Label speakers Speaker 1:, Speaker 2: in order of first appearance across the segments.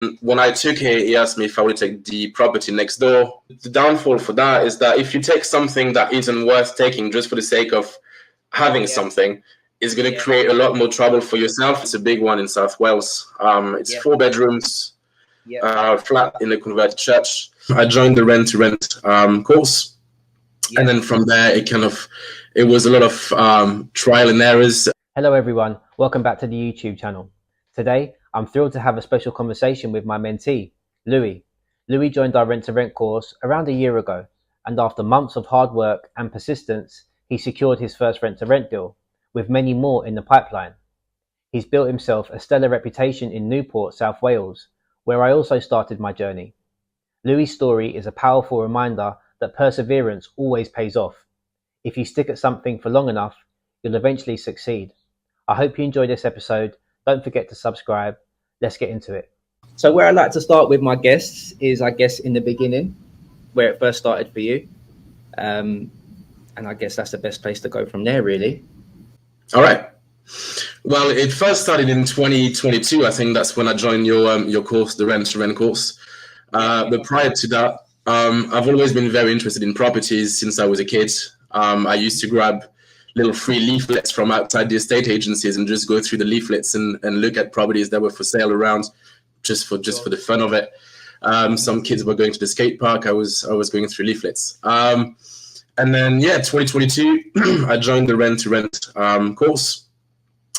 Speaker 1: when I took it, he asked me if I would take the property next door. The downfall for that is that if you take something that isn't worth taking just for the sake of having something, it's going to create a lot more trouble for yourself. It's a big one in South Wales. It's 4 bedrooms, flat in a converted church. I joined the rent-to-rent course. And then from there, it was a lot of trial and errors.
Speaker 2: Hello, everyone. Welcome back to the YouTube channel. Today, I'm thrilled to have a special conversation with my mentee, Louis. Louis joined our rent-to-rent course around a year ago, and after months of hard work and persistence, he secured his first rent-to-rent deal, with many more in the pipeline. He's built himself a stellar reputation in Newport, South Wales, where I also started my journey. Louis' story is a powerful reminder that perseverance always pays off. If you stick at something for long enough, you'll eventually succeed. I hope you enjoyed this episode. Don't forget to subscribe. Let's get into it. So where I like to start with my guests is, I guess, in the beginning, where it first started for you. And I guess that's the best place to go from there, really.
Speaker 1: All right. Well, it first started in 2022. I think that's when I joined your course, the rent-to-rent course. But prior to that, I've always been very interested in properties since I was a kid. I used to grab little free leaflets from outside the estate agencies and just go through the leaflets and look at properties that were for sale around, just for the fun of it. Some kids were going to the skate park. I was going through leaflets. And then 2022, I joined the rent-to-rent course,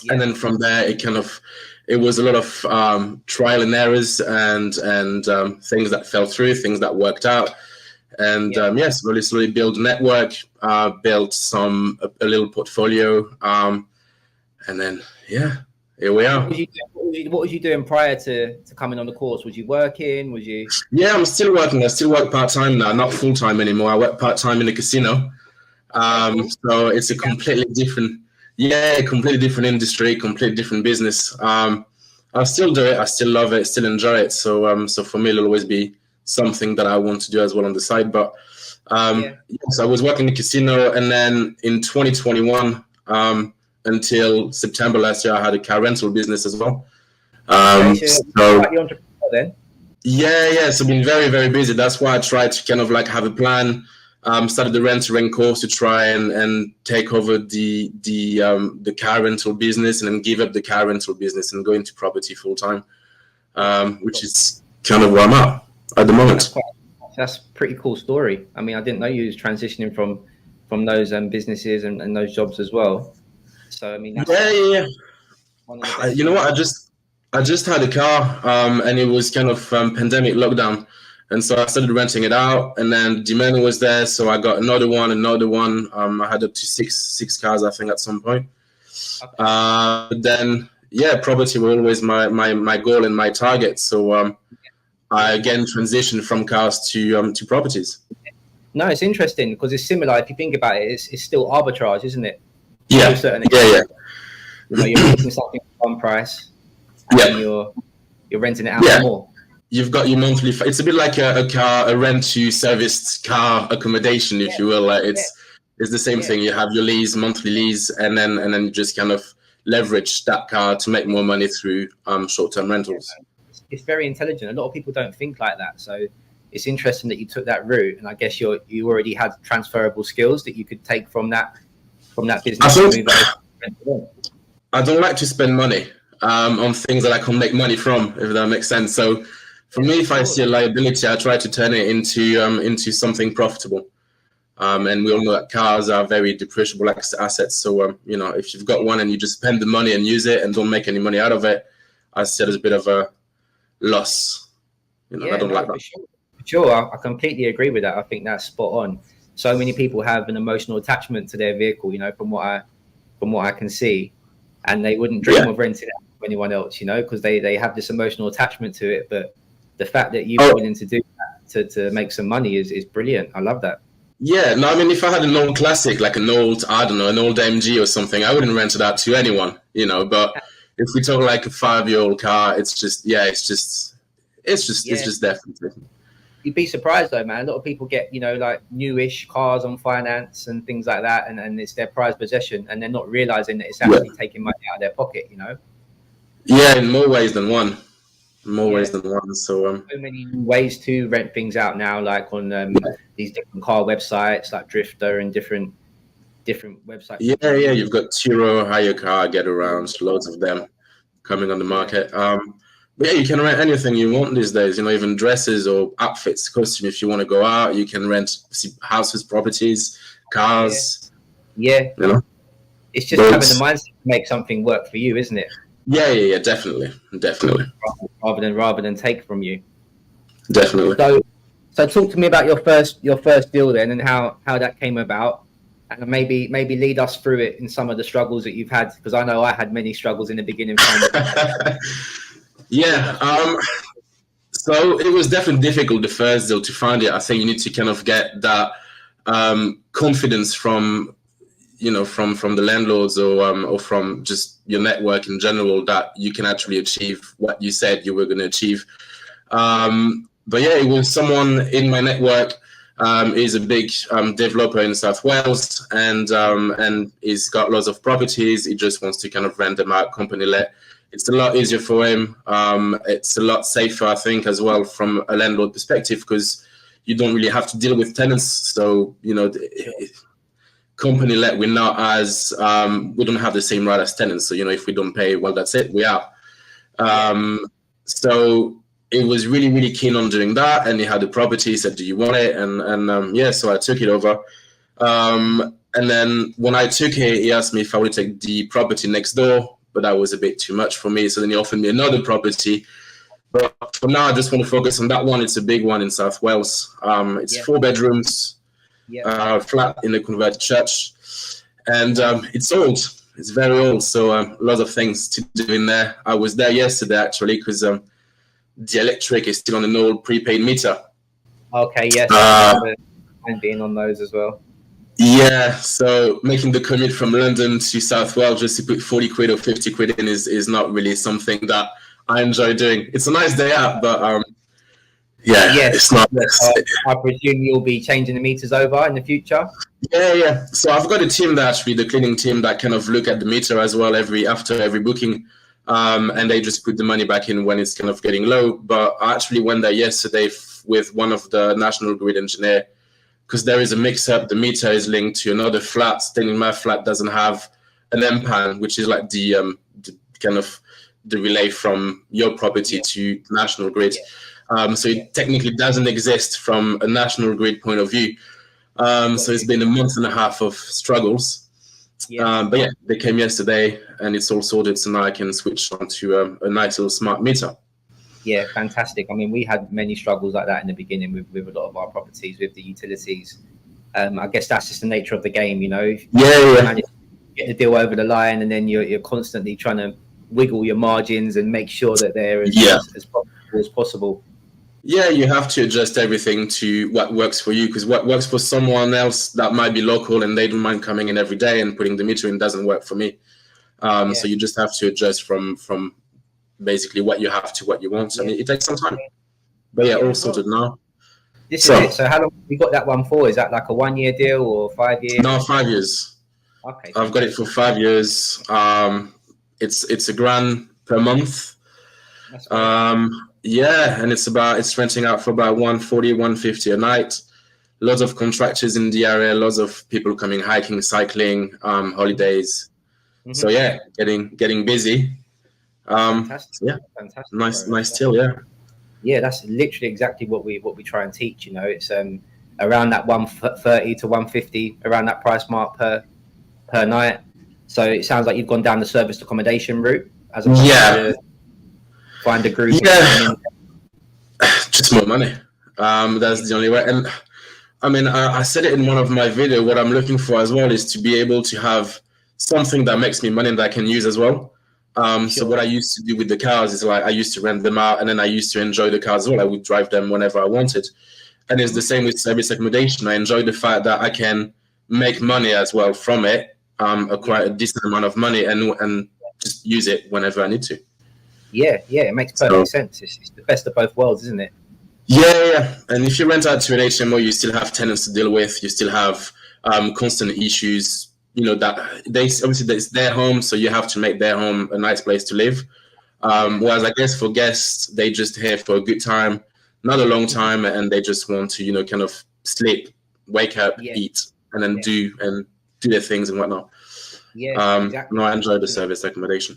Speaker 1: and then from there it was a lot of trial and errors and things that fell through, things that worked out. And slowly build a network, built a little portfolio, and then here we are.
Speaker 2: What was you doing prior to coming on the course? Was you working? Was you?
Speaker 1: Yeah, I'm still working. I still work part-time now, not full-time anymore. I work part-time in a casino. So it's a completely different industry, completely different business. I still do it. I still love it. Still enjoy it. So for me, it'll always be something that I want to do as well on the side. But so I was working in the casino, and then in 2021 until September last year, I had a car rental business as well. So I've been very, very busy. That's why I tried to have a plan. Started the rent-to-rent course to try and take over the car rental business, and then give up the car rental business and go into property full time, which is kind of where I'm at the moment.
Speaker 2: That's a pretty cool story. I mean, I didn't know you was transitioning from those businesses and those jobs as well. So I mean,
Speaker 1: you know what? I just had a car, and it was kind of pandemic lockdown, and so I started renting it out, and then demand was there, so I got another one. I had up to six cars, I think, at some point. But then property was always my goal and my target. So I again transitioned from cars to properties.
Speaker 2: No, it's interesting because it's similar. If you think about it, it's still arbitrage, isn't it?
Speaker 1: Yeah.
Speaker 2: You know, you're making something for one price, and you're renting it out for more.
Speaker 1: You've got your monthly. It's a bit like a rent-to-serviced car accommodation, if you will. It's the same thing. You have your monthly lease, and then you just kind of leverage that car to make more money through short-term rentals.
Speaker 2: It's very intelligent. A lot of people don't think like that. So it's interesting that you took that route, and I guess you already had transferable skills that you could take from that business.
Speaker 1: I don't like to spend money on things that I can make money from, if that makes sense. So for me, if I see a liability, I try to turn it into something profitable. And we all know that cars are very depreciable assets. So if you've got one and you just spend the money and use it and don't make any money out of it, I see it as a bit of a loss. I don't like that.
Speaker 2: For sure, I completely agree with that. I think that's spot on. So many people have an emotional attachment to their vehicle, from what I can see, and they wouldn't dream of renting it out to anyone else, because they have this emotional attachment to it. But the fact that you're willing to do that to make some money is brilliant. I love that.
Speaker 1: Yeah, no, I mean, if I had an old classic, like an old MG or something, I wouldn't rent it out to anyone, But if we talk like a 5-year-old car, it's just definitely.
Speaker 2: You'd be surprised though, man. A lot of people get, like newish cars on finance and things like that, and it's their prized possession, and they're not realizing that it's actually taking money out of their pocket,
Speaker 1: Yeah, in more ways than one. more ways
Speaker 3: Yeah.
Speaker 1: than one. So
Speaker 3: So many ways to rent things out now, like on these different car websites like Drifter and different websites.
Speaker 1: yeah, you've got Turo, Hire Car, Get Around, loads of them coming on the market. But yeah, you can rent anything you want these days. Even dresses or outfits, costume. If you want to go out, you can rent houses, properties, cars.
Speaker 3: Yeah.
Speaker 1: You know,
Speaker 3: It's just
Speaker 1: boats.
Speaker 3: having the mindset to make something work for you, isn't it?
Speaker 1: Yeah, definitely.
Speaker 3: Rather than take from you.
Speaker 1: Definitely.
Speaker 3: So talk to me about your first deal then, and how that came about, and maybe lead us through it in some of the struggles that you've had, because I know I had many struggles in the beginning.
Speaker 1: Yeah. So it was definitely difficult the first deal to find it. I think you need to kind of get that confidence from the landlords or from just your network in general that you can actually achieve what you said you were going to achieve. But yeah, it was someone in my network. He's a big developer in South Wales, and he's got lots of properties. He just wants to kind of rent them out, company let. It's a lot easier for him. It's a lot safer, I think, as well from a landlord perspective, because you don't really have to deal with tenants. So company let, we're not as we don't have the same right as tenants. So if we don't pay, well, that's it, we are. So it was really keen on doing that, and he had the property. He said, "Do you want it?" And yeah, so I took it over. And then when I took it, he asked me if I would take the property next door, but that was a bit too much for me. So then he offered me another property. But for now, I just want to focus on that one. It's a big one in South Wales. It's 4 bedrooms, flat in a converted church, and it's old. It's very old, so lots of things to do in there. I was there yesterday actually because the electric is still on an old prepaid meter.
Speaker 3: Okay, yes, and being on those as well.
Speaker 1: Yeah, so making the commute from London to South Wales just to put 40 quid or 50 quid in is not really something that I enjoy doing. It's a nice day out, but it's not.
Speaker 3: I presume you'll be changing the meters over in the future?
Speaker 1: Yeah. So I've got a team the cleaning team that kind of look at the meter as well after every booking. And they just put the money back in when it's kind of getting low. But I actually went there yesterday with one of the National Grid engineer, because there is a mix-up. The meter is linked to another flat. Then my flat doesn't have an MPAN, which is like the kind of the relay from your property to National Grid. So it technically doesn't exist from a National Grid point of view. So it's been a month and a half of struggles. But yeah, they came yesterday and it's all sorted. So now I can switch on to a nice little smart meter.
Speaker 3: Yeah, fantastic. I mean, we had many struggles like that in the beginning with a lot of our properties with the utilities. I guess that's just the nature of the game, You manage to get the deal over the line, and then you're constantly trying to wiggle your margins and make sure that they're as profitable as possible.
Speaker 1: Yeah, you have to adjust everything to what works for you, because what works for someone else that might be local and they don't mind coming in every day and putting the meter in doesn't work for me. So you just have to adjust from basically what you have to what you want. So it takes some time. But yeah, all sorted now.
Speaker 3: This is it. So how long have you got that one for? Is that like a 1-year deal or 5 years?
Speaker 1: No, 5 years.
Speaker 3: Okay.
Speaker 1: I've got it for 5 years. It's £1,000 per month.
Speaker 3: That's great.
Speaker 1: Yeah, and it's renting out for about 140, 150 a night. Lots of contractors in the area, lots of people coming hiking, cycling, holidays. Mm-hmm. So yeah, getting busy.
Speaker 3: Fantastic.
Speaker 1: Yeah,
Speaker 3: fantastic.
Speaker 1: Nice deal.
Speaker 3: Yeah, that's literally exactly what we try and teach. It's around that 130 to 150, around that price mark per night. So it sounds like you've gone down the serviced accommodation route as opposed to find a group.
Speaker 1: Yeah, just more money. That's the only way. And I mean, I said it in one of my videos. What I'm looking for as well is to be able to have something that makes me money that I can use as well. So what I used to do with the cars is like I used to rent them out, and then I used to enjoy the cars as well. I would drive them whenever I wanted. And it's the same with service accommodation. I enjoy the fact that I can make money as well from it, acquire a decent amount of money, and just use it whenever I need to.
Speaker 3: Yeah, it makes perfect sense. It's the best of both worlds, isn't it?
Speaker 1: Yeah. And if you rent out to an HMO, you still have tenants to deal with. You still have constant issues. That they obviously it's their home, so you have to make their home a nice place to live. Whereas I guess for guests, they just here for a good time, not a long time, and they just want to, kind of sleep, wake up, eat, and then do their things and whatnot.
Speaker 3: Exactly.
Speaker 1: No, I enjoy the service accommodation.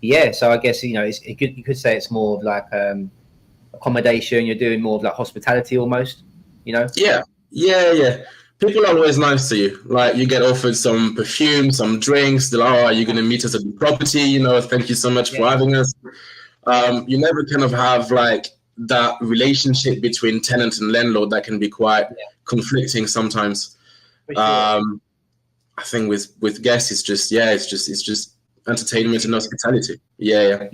Speaker 3: Yeah, so I guess you could say it's more of like accommodation. You're doing more of like hospitality almost. Yeah.
Speaker 1: People are always nice to you. Like you get offered some perfume, some drinks. They're like, "Oh, are you going to meet us at the property? Thank you so much for having us." You never kind of have like that relationship between tenant and landlord that can be quite conflicting sometimes.
Speaker 3: For sure.
Speaker 1: I think with guests, it's just entertainment and hospitality. Yeah,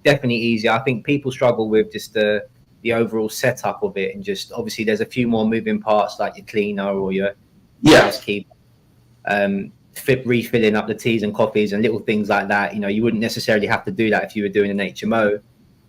Speaker 3: definitely easier. I think people struggle with just the overall setup of it, and just obviously there's a few more moving parts like your cleaner or your housekeeper, refilling up the teas and coffees and little things like that. You wouldn't necessarily have to do that if you were doing an HMO,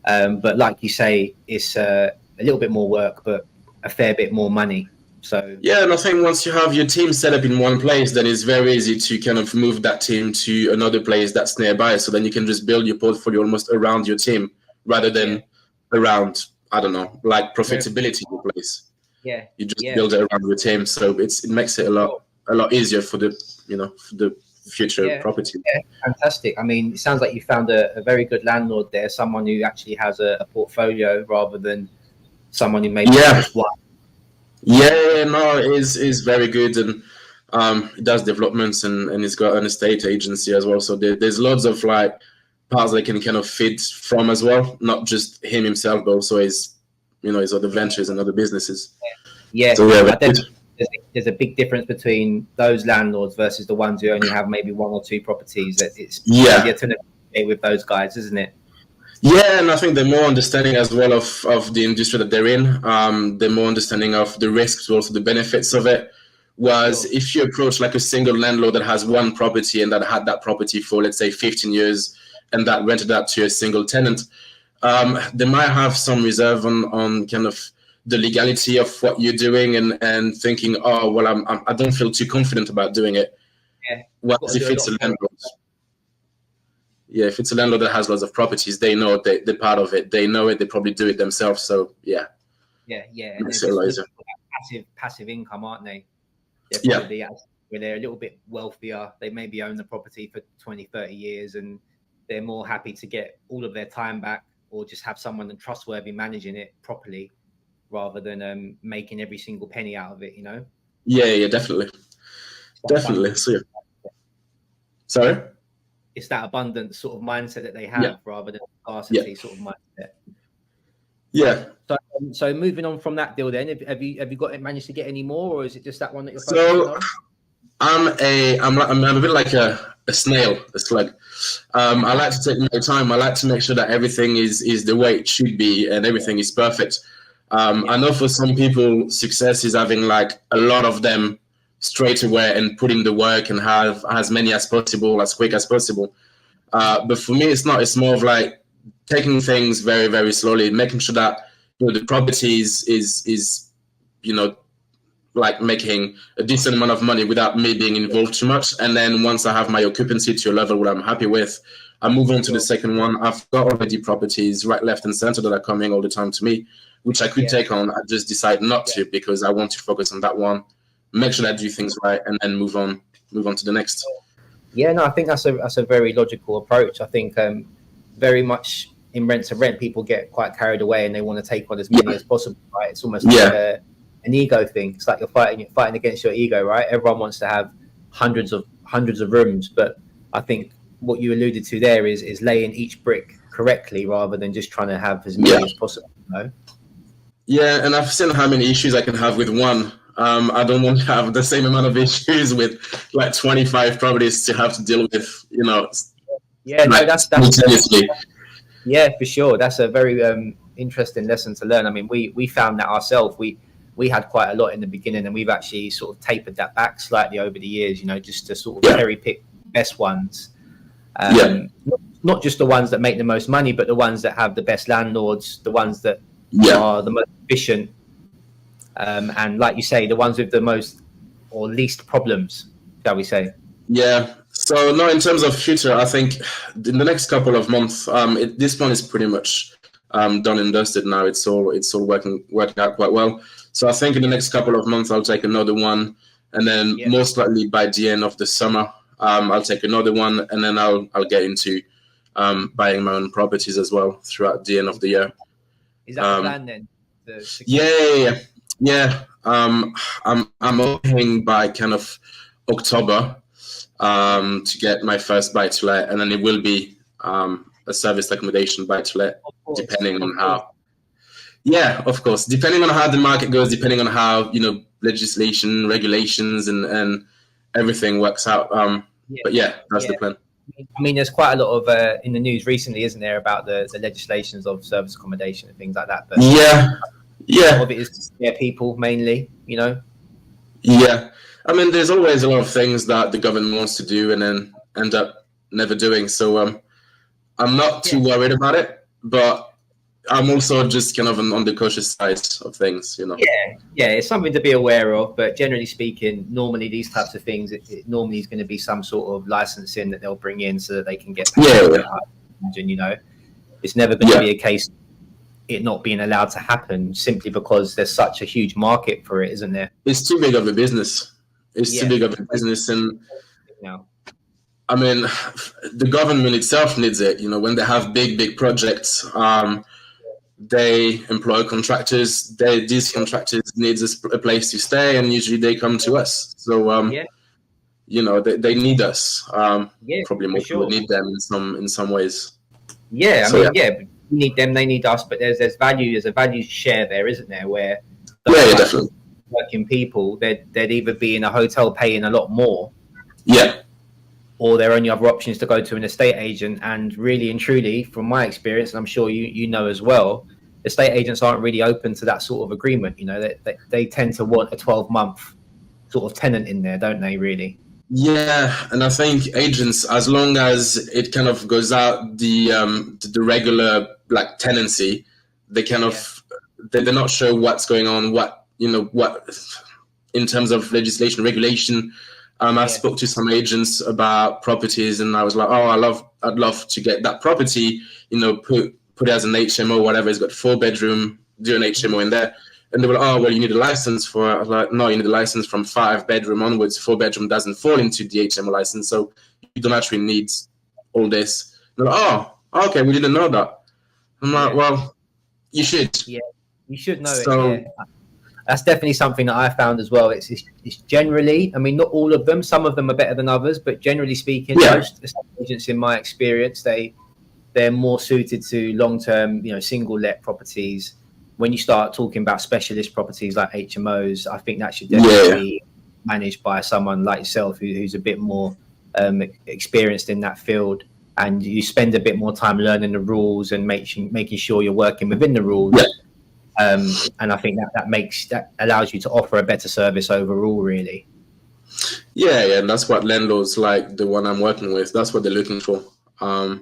Speaker 3: but like you say, it's a little bit more work, but a fair bit more money. So
Speaker 1: yeah, and I think once you have your team set up in one place, then it's very easy to kind of move that team to another place that's nearby. So then you can just build your portfolio almost around your team rather than around, I don't know, like profitability in place.
Speaker 3: Yeah,
Speaker 1: you just build it around your team, so it makes it a lot easier for the for the future property.
Speaker 3: Yeah, fantastic. I mean, it sounds like you found a very good landlord there, someone who actually has a portfolio rather than someone who maybe just one.
Speaker 1: Yeah, no, is very good, and he does developments, and he's got an estate agency as well. So there's lots of like parts they can kind of feed from as well, not just him himself, but also his other ventures and other businesses.
Speaker 3: Yeah,
Speaker 1: so
Speaker 3: there's a big difference between those landlords versus the ones who only have maybe one or two properties. That it's easier to negotiate with those guys, isn't it?
Speaker 1: Yeah, and I think they're more understanding as well of the industry that they're in. They're more understanding of the risks, but also the benefits of it. Whereas if you approach like a single landlord that has one property and that had that property for, let's say, 15 years and that rented out to a single tenant, they might have some reserve on kind of the legality of what you're doing and thinking, oh, well, I don't feel too confident about doing it.
Speaker 3: Yeah.
Speaker 1: Whereas if it's a landlord... Yeah, if it's a landlord that has lots of properties, they know they're part of it. They know it. They probably do it themselves. So yeah.
Speaker 3: And they're passive income, aren't they? They're probably where they're a little bit wealthier. They maybe own the property for 20, 30 years, and they're more happy to get all of their time back, or just have someone trustworthy managing it properly, rather than making every single penny out of it.
Speaker 1: Yeah, definitely. So, sorry.
Speaker 3: It's that abundant sort of mindset that they have rather than scarcity sort of mindset.
Speaker 1: Yeah.
Speaker 3: So moving on from that deal, then have you managed to get any more, or is it just that one that you're focusing on?
Speaker 1: I'm a bit like a snail, a slug. I like to take my time. I like to make sure that everything is the way it should be and everything is perfect. I know for some people, success is having like a lot of them straight away and put in the work and have as many as possible, as quick as possible. But for me, it's not. It's more of like taking things very, very slowly, making sure that the property is like making a decent amount of money without me being involved too much. And then once I have my occupancy to a level where I'm happy with, I move on to the second one. I've got already properties right, left, and center that are coming all the time to me, which I could take on. I just decide not to because I want to focus on that one. Make sure that I do things right, and then move on to the next.
Speaker 3: Yeah, no, I think that's a very logical approach. I think very much in rent to rent, people get quite carried away and they want to take on as many as possible. Right? It's almost like an ego thing. It's like you're fighting against your ego, right? Everyone wants to have hundreds of rooms, but I think what you alluded to there is laying each brick correctly rather than just trying to have as many as possible.
Speaker 1: Yeah, and I've seen how many issues I can have with one. I don't want to have the same amount of issues with like 25 properties to have to deal with,
Speaker 3: Yeah,
Speaker 1: like,
Speaker 3: that's yeah, for sure. That's a very interesting lesson to learn. I mean, we found that ourselves. We had quite a lot in the beginning, and we've actually sort of tapered that back slightly over the years, just to sort of cherry pick the best ones. Not just the ones that make the most money, but the ones that have the best landlords, the ones that are the most efficient. And like you say, the ones with the most or least problems, shall we say?
Speaker 1: Yeah. So no, in terms of future, I think in the next couple of months, this one is pretty much done and dusted now. It's all working out quite well. So I think in the next couple of months, I'll take another one, and then most likely by the end of the summer, I'll take another one, and then I'll get into buying my own properties as well throughout the end of the year.
Speaker 3: Is that the plan then?
Speaker 1: Yeah. I'm hoping by kind of October to get my first buy-to-let, and then it will be a service accommodation buy-to-let, depending on how. Yeah, of course, depending on how the market goes, depending on how legislation, regulations, and everything works out. But yeah, that's the plan.
Speaker 3: I mean, there's quite a lot of in the news recently, isn't there, about the legislations of service accommodation and things like that. But
Speaker 1: yeah,
Speaker 3: a lot of it is to scare people mainly,
Speaker 1: Yeah, I mean, there's always a lot of things that the government wants to do and then end up never doing. So I'm not too worried about it, but I'm also just kind of on the cautious side of things,
Speaker 3: Yeah, it's something to be aware of. But generally speaking, normally these types of things, it normally is going to be some sort of licensing that they'll bring in so that they can get. And it's never going to be a case of it not being allowed to happen simply because there's such a huge market for it, isn't there?
Speaker 1: It's too big of a business. Too big of a business, and I mean, the government itself needs it. When they have big projects, they employ contractors. These contractors need a place to stay, and usually they come to us. So they need us. Probably more people need them in some ways.
Speaker 3: Yeah, we need them, they need us, but there's a value share there, isn't there? Where
Speaker 1: definitely
Speaker 3: working people, they'd either be in a hotel paying a lot more, or their only other option is to go to an estate agent. And really and truly, from my experience, and I'm sure you know as well, estate agents aren't really open to that sort of agreement. They tend to want a 12-month sort of tenant in there, don't they? Really.
Speaker 1: Yeah, and I think agents, as long as it kind of goes out the regular tenancy, they kind of they're not sure what's going on, what in terms of legislation, regulation. I spoke to some agents about properties, and I was like, I'd love to get that property, put it as an HMO, whatever. It's got 4-bedroom, do an HMO in there. And they were like, you need a license for it. I was like, no, you need a license from 5-bedroom onwards. 4-bedroom doesn't fall into the HMO license, so you don't actually need all this. And they're like, okay, we didn't know that. I'm like, well, you should.
Speaker 3: Yeah, you should know it. Yeah. That's definitely something that I found as well. It's generally, I mean, not all of them. Some of them are better than others, but generally speaking, most estate agents, in my experience, they're more suited to long-term, single let properties. When you start talking about specialist properties like HMOs, I think that should definitely be managed by someone like yourself who's a bit more experienced in that field, and you spend a bit more time learning the rules and making sure you're working within the rules. And I think that allows you to offer a better service overall, really.
Speaker 1: Yeah, and that's what landlords like the one I'm working with. That's what they're looking for.
Speaker 3: Going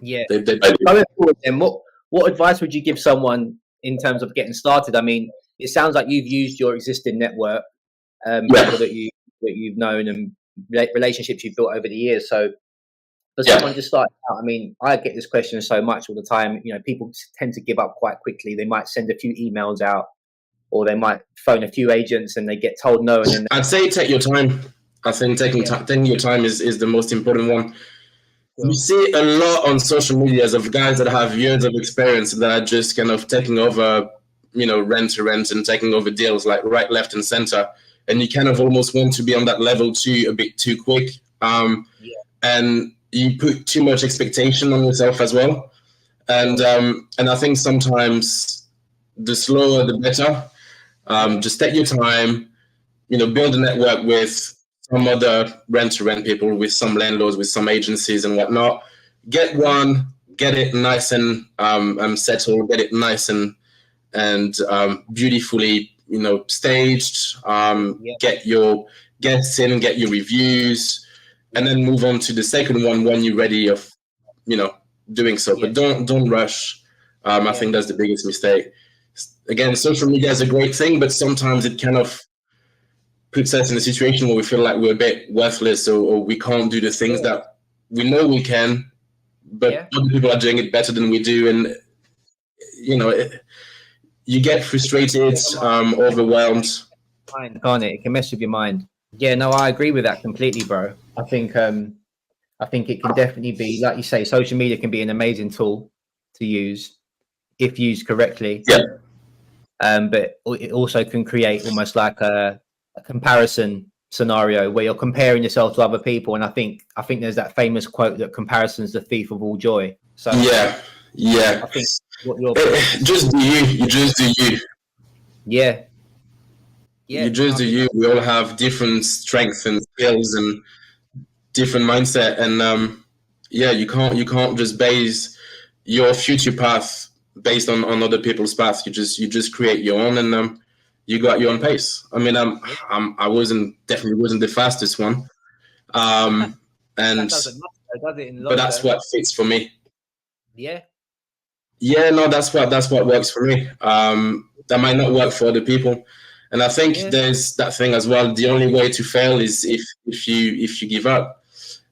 Speaker 3: forward, then, what advice would you give someone in terms of getting started? I mean, it sounds like you've used your existing network, people that you've known and relationships you've built over the years. So for someone just starting out, I mean, I get this question so much all the time. People tend to give up quite quickly. They might send a few emails out, or they might phone a few agents and they get told no. And then
Speaker 1: I'd say take your time. I think taking your time is the most important one. You see a lot on social media of guys that have years of experience that are just kind of taking over, rent to rent and taking over deals like right, left, and center. And you kind of almost want to be on that level too, a bit too quick. And you put too much expectation on yourself as well. And I think sometimes the slower the better. Just take your time, build a network with some other rent-to-rent people, with some landlords, with some agencies and whatnot. Get it nice and settled, get it nice and beautifully, staged. Get your guests in, get your reviews, and then move on to the second one when you're ready of, doing so. But don't rush. I think that's the biggest mistake. Again, social media is a great thing, but sometimes it kind of puts us in a situation where we feel like we're a bit worthless, or we can't do the things that we know we can, but other people are doing it better than we do. And, you know, you get frustrated, overwhelmed.
Speaker 3: Can't it? It can mess with your mind. Yeah, no, I agree with that completely, bro. I think it can definitely be, like you say, social media can be an amazing tool to use if used correctly.
Speaker 1: Yeah.
Speaker 3: But it also can create almost like a comparison scenario where you're comparing yourself to other people. And I think there's that famous quote that comparison's the thief of all joy. So
Speaker 1: yeah.
Speaker 3: I think what you're
Speaker 1: just do you. You just do you.
Speaker 3: Yeah.
Speaker 1: You just do you. We all have different strengths and skills and different mindset, and you can't just base your future path based on other people's paths. You just create your own, and you got your own pace. I mean, I definitely wasn't the fastest one, and
Speaker 3: that doesn't matter, does it, in
Speaker 1: but that's what fits for me.
Speaker 3: Yeah,
Speaker 1: no, that's what works for me. That might not work for other people, and I think there's that thing as well. The only way to fail is if you give up,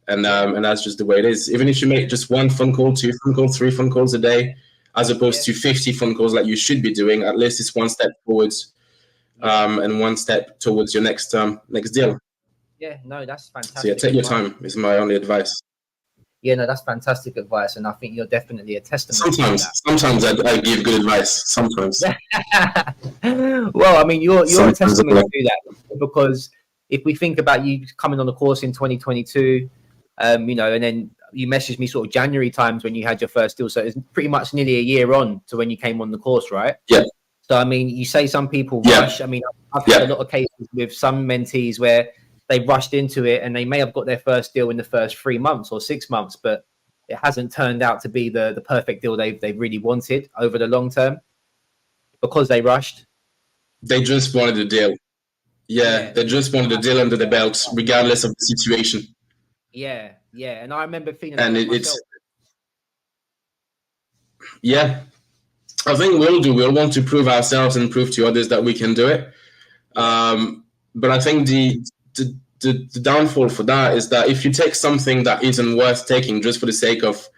Speaker 1: and that's just the way it is. Even if you make just 1 phone call, 2 phone calls, 3 phone calls a day, as opposed to 50 phone calls like you should be doing, at least it's 1 step forwards, and 1 step towards your next deal.
Speaker 3: Yeah, no, that's fantastic.
Speaker 1: So take your time is my only advice.
Speaker 3: Yeah, no, that's fantastic advice, and I think you're definitely a testament.
Speaker 1: Sometimes I give good advice. Sometimes.
Speaker 3: Well, I mean, you're a testament to that, because if we think about you coming on the course in 2022, and then you messaged me sort of January times when you had your first deal, so it's pretty much nearly a year on to when you came on the course, right?
Speaker 1: Yeah.
Speaker 3: So I mean, you say some people rush. I mean, I've had a lot of cases with some mentees where they rushed into it and they may have got their first deal in the first 3 months or 6 months, but it hasn't turned out to be the perfect deal they really wanted over the long term because they rushed.
Speaker 1: They just wanted a deal. Yeah, they just wanted a deal under the belt, regardless of the situation.
Speaker 3: Yeah. And I remember feeling
Speaker 1: and
Speaker 3: like
Speaker 1: it's I think we'll want to prove ourselves and prove to others that we can do it. But I think the downfall for that is that if you take something that isn't worth taking just for the sake of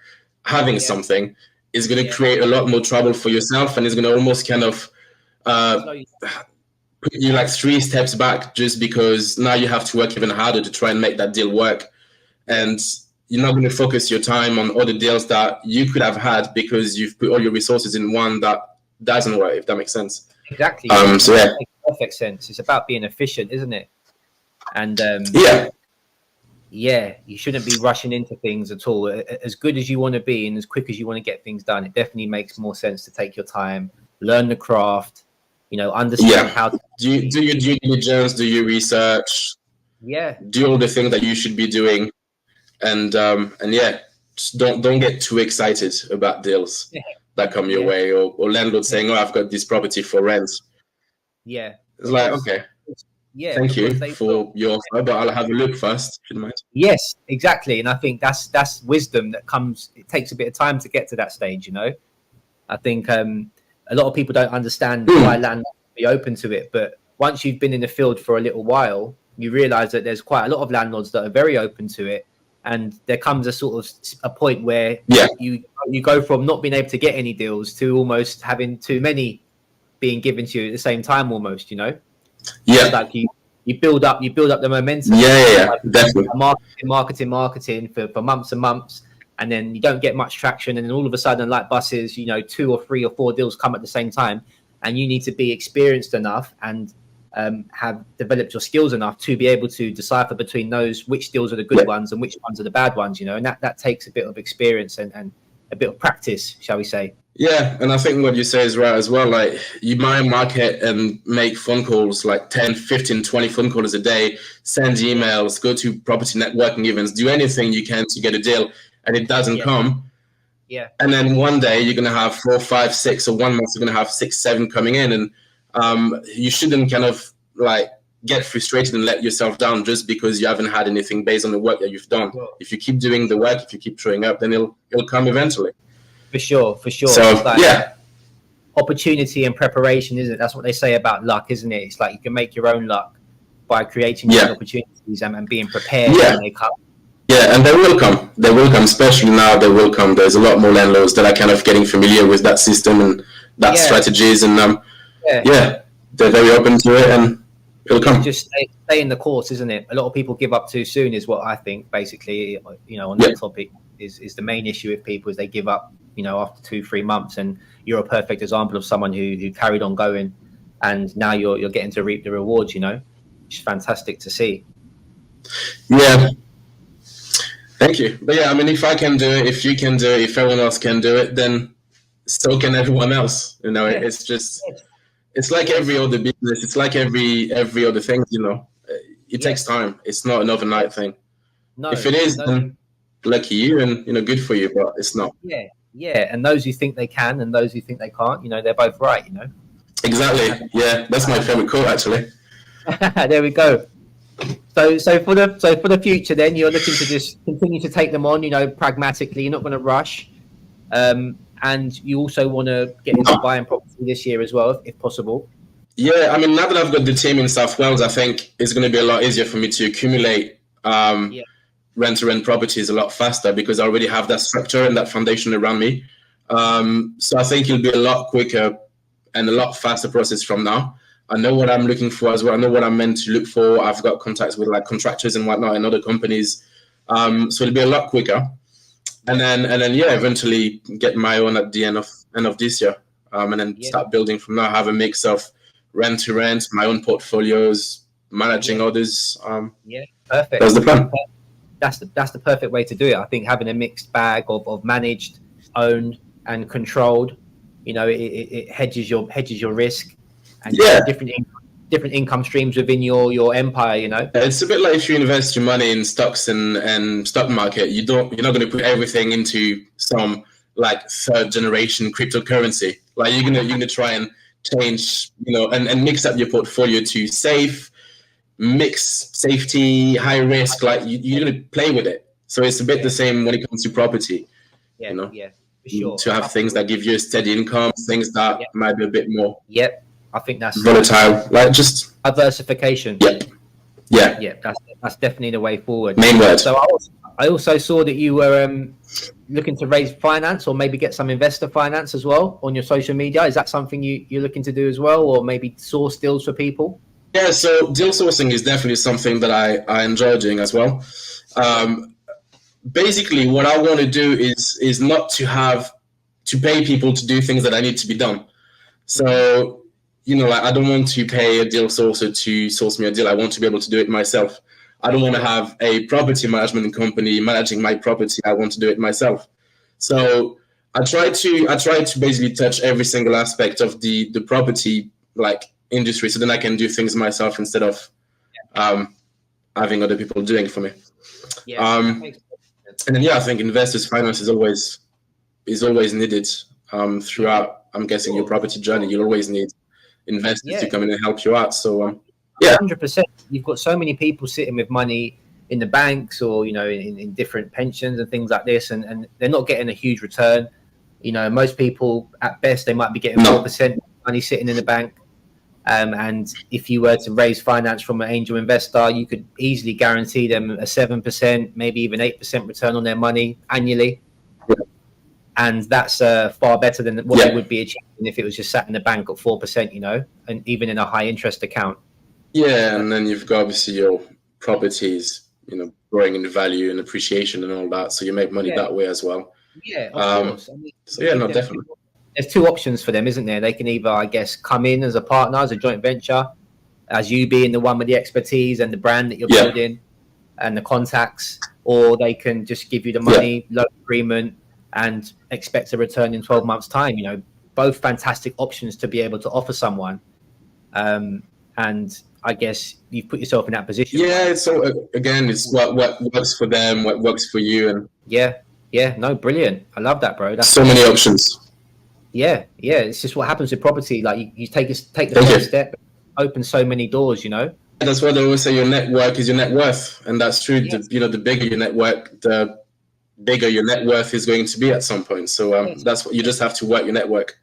Speaker 1: having something, it's going to create a lot more trouble for yourself, and it's going to almost kind of put you like 3 steps back, just because now you have to work even harder to try and make that deal work. And you're not going to focus your time on other deals that you could have had because you've put all your resources in one that doesn't work, if that makes sense.
Speaker 3: Exactly.
Speaker 1: So yeah.
Speaker 3: It makes perfect sense. It's about being efficient, isn't it? And you shouldn't be rushing into things at all. As good as you want to be and as quick as you want to get things done, it definitely makes more sense to take your time, learn the craft, understand how to
Speaker 1: do your due diligence, do your research, do all the things that you should be doing, and just don't get too excited about deals that come your way, or landlord saying, "Oh, I've got this property for rent."
Speaker 3: Yeah,
Speaker 1: it's like, okay. Yeah, thank you for your offer, but I'll have a look first, if you don't mind.
Speaker 3: Yes, exactly. And I think that's wisdom that comes. It takes a bit of time to get to that stage, I think a lot of people don't understand why landlords be open to it. But once you've been in the field for a little while, you realise that there's quite a lot of landlords that are very open to it. And there comes a sort of a point where you go from not being able to get any deals to almost having too many being given to you at the same time, almost, Yeah. It's like you build up the momentum.
Speaker 1: Like definitely.
Speaker 3: Marketing for months and months, and then you don't get much traction, and then all of a sudden, like buses, 2 or 3 or 4 deals come at the same time, and you need to be experienced enough and have developed your skills enough to be able to decipher between those which deals are the good ones and which ones are the bad ones, and that takes a bit of experience and a bit of practice, shall we say.
Speaker 1: Yeah, and I think what you say is right as well. Like, you might market and make phone calls, like 10, 15, 20 phone calls a day, send emails, go to property networking events, do anything you can to get a deal, and it doesn't come.
Speaker 3: Yeah.
Speaker 1: And then one day you're going to have 4, 5, 6, or 1 month you're going to have 6, 7 coming in. And you shouldn't kind of like get frustrated and let yourself down just because you haven't had anything based on the work that you've done. Sure. If you keep doing the work, if you keep showing up, then it'll come eventually. For sure.
Speaker 3: So, opportunity and preparation, isn't it? That's what they say about luck, isn't it? It's like you can make your own luck, by creating these opportunities and being prepared when they come.
Speaker 1: Yeah, and they will come. They will come, especially now. They will come. There's a lot more landlords that are kind of getting familiar with that system and that strategies, and they're very open to it, and it'll come.
Speaker 3: Just stay in the course, isn't it? A lot of people give up too soon, is what I think. Basically, on that topic is the main issue with people is they give up, after 2-3 months. And you're a perfect example of someone who carried on going, and now you're getting to reap the rewards. It's fantastic to see.
Speaker 1: Yeah. Thank you. But yeah, I mean, if I can do it, if you can do it, if everyone else can do it, then so can everyone else. It's just, it's like every other business. It's like every other thing. It takes time. It's not an overnight thing.
Speaker 3: No,
Speaker 1: if it is, then lucky you, and good for you. But it's not.
Speaker 3: Yeah. And those who think they can, and those who think they can't, they're both right.
Speaker 1: Exactly. Yeah, that's my favorite quote, actually.
Speaker 3: There we go. So for the future, then you're looking to just continue to take them on, pragmatically. You're not going to rush, and you also want to get into buying property this year as well, if possible.
Speaker 1: Yeah, I mean, now that I've got the team in South Wales, I think it's going to be a lot easier for me to accumulate rent-to-rent properties a lot faster, because I already have that structure and that foundation around me. So I think it'll be a lot quicker and a lot faster process from now. I know what I'm looking for as well. I know what I'm meant to look for. I've got contacts with like contractors and whatnot and other companies. So it'll be a lot quicker. And then eventually get my own at the end of this year. And then start building from there. Have a mix of rent to rent, my own portfolios, managing others.
Speaker 3: Perfect.
Speaker 1: That's the plan.
Speaker 3: That's the perfect way to do it. I think having a mixed bag of managed, owned, and controlled, it hedges your risk. And different income streams within your empire.
Speaker 1: It's a bit like if you invest your money in stocks and stock market, you're not going to put everything into some like third generation cryptocurrency. Like you're gonna try and change, and mix up your portfolio to safe, mix safety, high risk. Like you're gonna play with it. So it's a bit the same when it comes to property.
Speaker 3: Yeah, for sure.
Speaker 1: To have things that give you a steady income, things that might be a bit more.
Speaker 3: I think that's
Speaker 1: volatile, like just
Speaker 3: diversification.
Speaker 1: Yeah.
Speaker 3: That's definitely the way forward.
Speaker 1: Main word.
Speaker 3: So I also saw that you were looking to raise finance, or maybe get some investor finance as well on your social media. Is that something you're looking to do as well, or maybe source deals for people?
Speaker 1: Yeah, so deal sourcing is definitely something that I enjoy doing as well. Basically, what I want to do is not to have to pay people to do things that I need to be done. So, I don't want to pay a deal sourcer to source me a deal. I want to be able to do it myself. I don't want to have a property management company managing my property. I want to do it myself. So I try to basically touch every single aspect of the property industry, so then I can do things myself instead of having other people doing it for me. And then I think investors finance is always needed throughout. I'm guessing your property journey. You'll always need investors to come in and help you out. So
Speaker 3: 100%. You've got so many people sitting with money in the banks, or in different pensions and things like this, and they're not getting a huge return. Most people at best they might be getting 4% money sitting in the bank. And if you were to raise finance from an angel investor, you could easily guarantee them a 7%, maybe even 8% return on their money annually. And that's far better than what they would be achieving if it was just sat in the bank at 4%, and even in a high interest account. Yeah,
Speaker 1: and then you've got obviously your properties, growing in value and appreciation and all that. So you make money that way as well.
Speaker 3: Yeah, of course.
Speaker 1: Definitely.
Speaker 3: There's two options for them, isn't there? They can either, I guess, come in as a partner, as a joint venture, as you being the one with the expertise and the brand that you're building and the contacts, or they can just give you the money, loan agreement, and expect a return in 12 months' time. Both fantastic options to be able to offer someone. And I guess you've put yourself in that position.
Speaker 1: Yeah, so again, it's what works for them, what works for you. And
Speaker 3: no, brilliant. I love that, bro. That's
Speaker 1: so many options.
Speaker 3: Yeah. It's just what happens with property. Like you take the first step, open so many doors.
Speaker 1: That's why they always say your network is your net worth, and that's true.
Speaker 3: Yes.
Speaker 1: The bigger your network, the bigger your net worth is going to be at some point. So that's what you just have to work your network.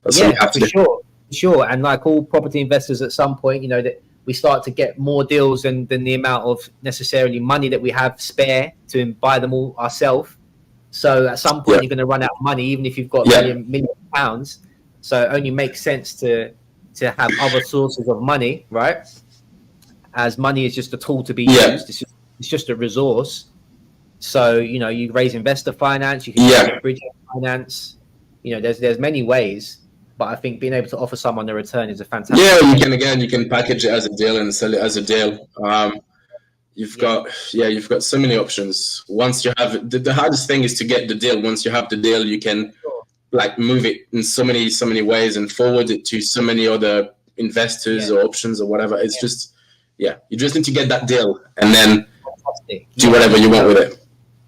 Speaker 1: That's what you have to do.
Speaker 3: Sure. And like all property investors, at some point, that we start to get more deals than the amount of necessarily money that we have spare to buy them all ourselves. So at some point, you're going to run out of money, even if you've got million pounds. So it only makes sense to have other sources of money, right? As money is just a tool to be used. It's just a resource. So, you know, you raise investor finance, you can get bridge finance. You know, there's many ways, but I think being able to offer someone a return is a fantastic.
Speaker 1: Yeah, you can package it as a deal and sell it as a deal. You've got so many options. Once you have the hardest thing is to get the deal. Once you have the deal, you can like move it in so many ways and forward it to so many other investors or options or whatever. It's just you just need to get that deal and then do whatever you want with it.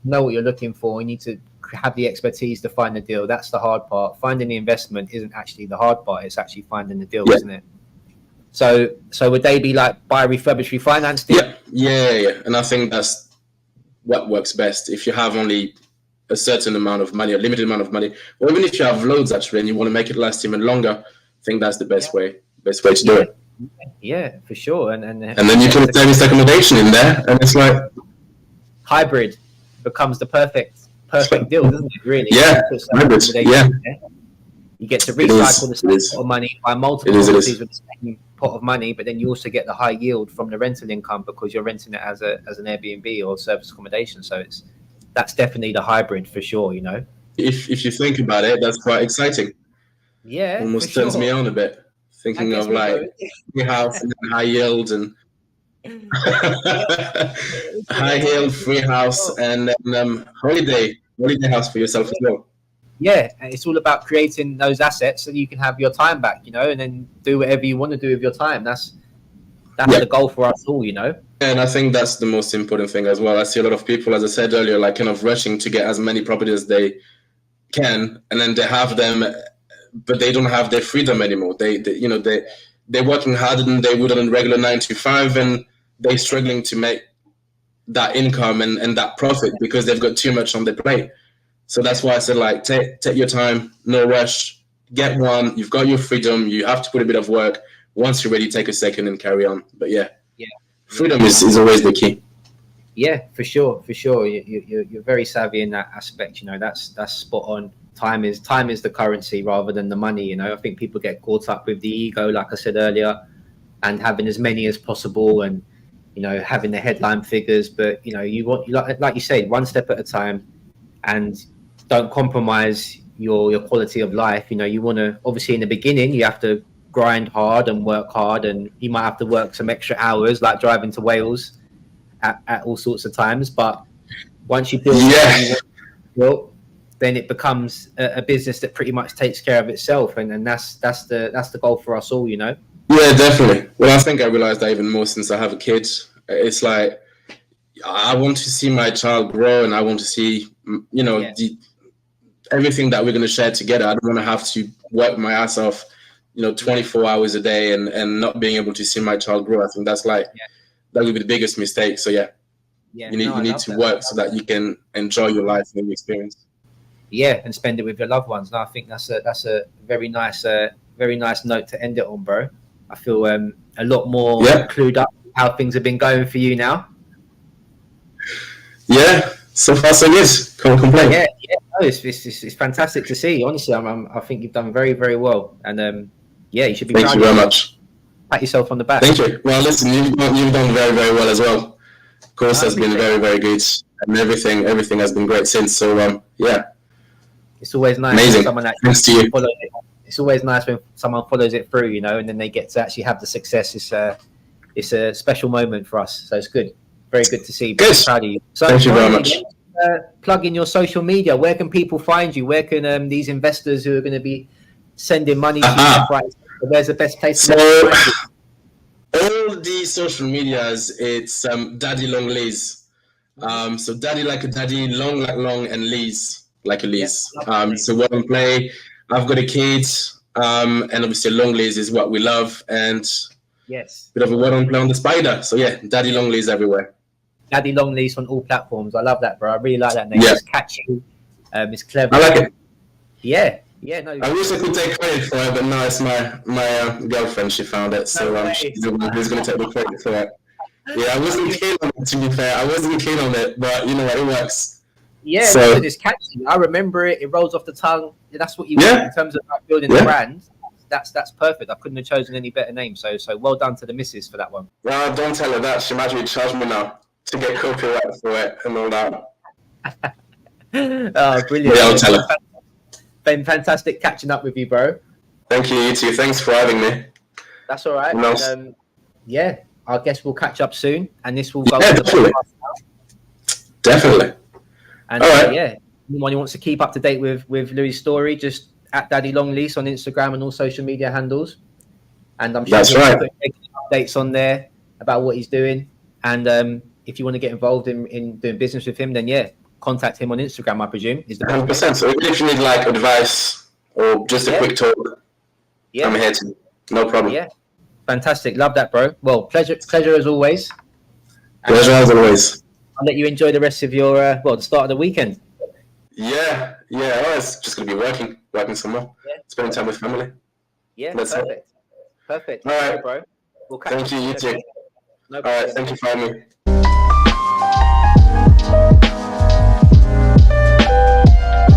Speaker 3: Know what you're looking for. You need to have the expertise to find the deal. That's the hard part. Finding the investment isn't actually the hard part. It's actually finding the deal, isn't it? So would they be like buy, refurbish, refinance deal?
Speaker 1: Yeah. And I think that's what works best. If you have only a certain amount of money, a limited amount of money, or even if you have loads actually and you want to make it last even longer, I think that's the best way to do it.
Speaker 3: Yeah, for sure. And then
Speaker 1: you can service accommodation in there, and it's like
Speaker 3: hybrid becomes the perfect deal, doesn't it? Really?
Speaker 1: Hybrid.
Speaker 3: You get to recycle the same pot of money, buy multiple properties with the same pot of money, but then you also get the high yield from the rental income because you're renting it as an Airbnb or service accommodation. So that's definitely the hybrid for sure. You know,
Speaker 1: if you think about it, that's quite exciting.
Speaker 3: Yeah,
Speaker 1: almost turns me on a bit. Thinking of like free house and high yield and high yield, free house, and then holiday house for yourself as well.
Speaker 3: Yeah, it's all about creating those assets so you can have your time back, you know, and then do whatever you want to do with your time. That's the goal for us all, you know.
Speaker 1: And I think that's the most important thing as well. I see a lot of people, as I said earlier, like kind of rushing to get as many properties as they can, and then they have them, but they don't have their freedom anymore. They're working harder than they would on a regular 9 to 5, and they're struggling to make that income and that profit because they've got too much on their plate. So that's why I said, like, take your time, no rush, get one. You've got your freedom. You have to put a bit of work. Once you're ready, take a second and carry on. But freedom is always the key.
Speaker 3: Yeah, for sure. You're very savvy in that aspect. You know, that's spot on. Time is the currency rather than the money. You know, I think people get caught up with the ego, like I said earlier, and having as many as possible, and you know, having the headline figures. But you know, you want, like you say, one step at a time, and don't compromise your quality of life. You know, you want to, obviously in the beginning you have to grind hard and work hard, and you might have to work some extra hours, like driving to Wales at all sorts of times. But once you build then it becomes a business that pretty much takes care of itself, and that's the goal for us all, you know.
Speaker 1: Yeah, definitely. Well, I think I realized that even more since I have a kid. It's like I want to see my child grow, and I want to see, you know, everything that we're going to share together. I don't want to have to work my ass off, you know, 24 hours a day and not being able to see my child grow. I think that's like that would be the biggest mistake. So you need to work so that you can enjoy your life and your experience.
Speaker 3: Yeah, and spend it with your loved ones. And I think that's a very nice note to end it on, bro. I feel a lot more clued up how things have been going for you now. Yeah,
Speaker 1: so far so good. Can't complain.
Speaker 3: Yeah, no, it's fantastic to see. Honestly, I think you've done very, very well, and you should be.
Speaker 1: Thank you very much.
Speaker 3: Pat yourself on the back.
Speaker 1: Thank you. Well, listen, you've done very, very well as well. Course has been very, very good, and everything has been great since. So
Speaker 3: it's always nice.
Speaker 1: Amazing.
Speaker 3: When someone
Speaker 1: Thanks to you.
Speaker 3: It's always nice when someone follows it through, you know, and then they get to actually have the success. It's a special moment for us. So it's good. Very good to see.
Speaker 1: Good.
Speaker 3: Proud of you. So
Speaker 1: thank you very much.
Speaker 3: Plug in your social media. Where can people find you? Where can these investors who are going to be sending money to you? Where's the best place to find you?
Speaker 1: All the social medias, it's Daddy Long Lees. So Daddy like a daddy, long like long, and Lees like a Lees. So Word on Play. I've got a kid, and obviously Long Lees is what we love, and bit of a Word on Play on the spider. So Daddy Long Lees everywhere.
Speaker 3: Daddy Long Lees on all platforms. I love that, bro. I really like that name. It's catchy. It's clever.
Speaker 1: I like it.
Speaker 3: Yeah, Yeah, no.
Speaker 1: I wish I could take credit for it, but no, it's my girlfriend. She found it, so she's the one who's going to take the credit for it. Yeah, I wasn't keen on it, to be fair. I wasn't keen on it, but you know what, it works.
Speaker 3: Yeah,
Speaker 1: So-
Speaker 3: it's catchy. I remember it. It rolls off the tongue. That's what you want in terms of like, building the brand. That's perfect. I couldn't have chosen any better name. So well done to the missus for that one.
Speaker 1: Well, don't tell her that. She might actually charge me now to get copyright for it and all that.
Speaker 3: Oh, brilliant!
Speaker 1: Yeah, I'll tell her.
Speaker 3: Been fantastic catching up with you, bro.
Speaker 1: Thank you too. Thanks for having me.
Speaker 3: That's all right.
Speaker 1: No.
Speaker 3: And, yeah, I guess we'll catch up soon, and this will go.
Speaker 1: Yeah,
Speaker 3: on the
Speaker 1: definitely.
Speaker 3: podcast.
Speaker 1: Definitely.
Speaker 3: And
Speaker 1: All right.
Speaker 3: yeah, anyone who wants to keep up to date with Louis' story, just at Daddy Longlease on Instagram and all social media handles. And I'm sure
Speaker 1: That's
Speaker 3: he'll
Speaker 1: right.
Speaker 3: put updates on there about what he's doing. And if you want to get involved in doing business with him, then yeah, contact him on Instagram, I presume. Is the
Speaker 1: 100%. So if you need like advice or just a quick talk, I'm here to. No problem.
Speaker 3: Yeah. Fantastic. Love that, bro. Well, pleasure as always. And,
Speaker 1: Pleasure as always.
Speaker 3: I'll let you enjoy the rest of your the start of the weekend.
Speaker 1: Yeah. Oh, it's just gonna be working some more. Spending time with family.
Speaker 3: Yeah,
Speaker 1: That's
Speaker 3: perfect.
Speaker 1: All right.
Speaker 3: bro. We'll catch
Speaker 1: Thank you. You too.
Speaker 3: No
Speaker 1: All right.
Speaker 3: problem.
Speaker 1: Thank you for having me.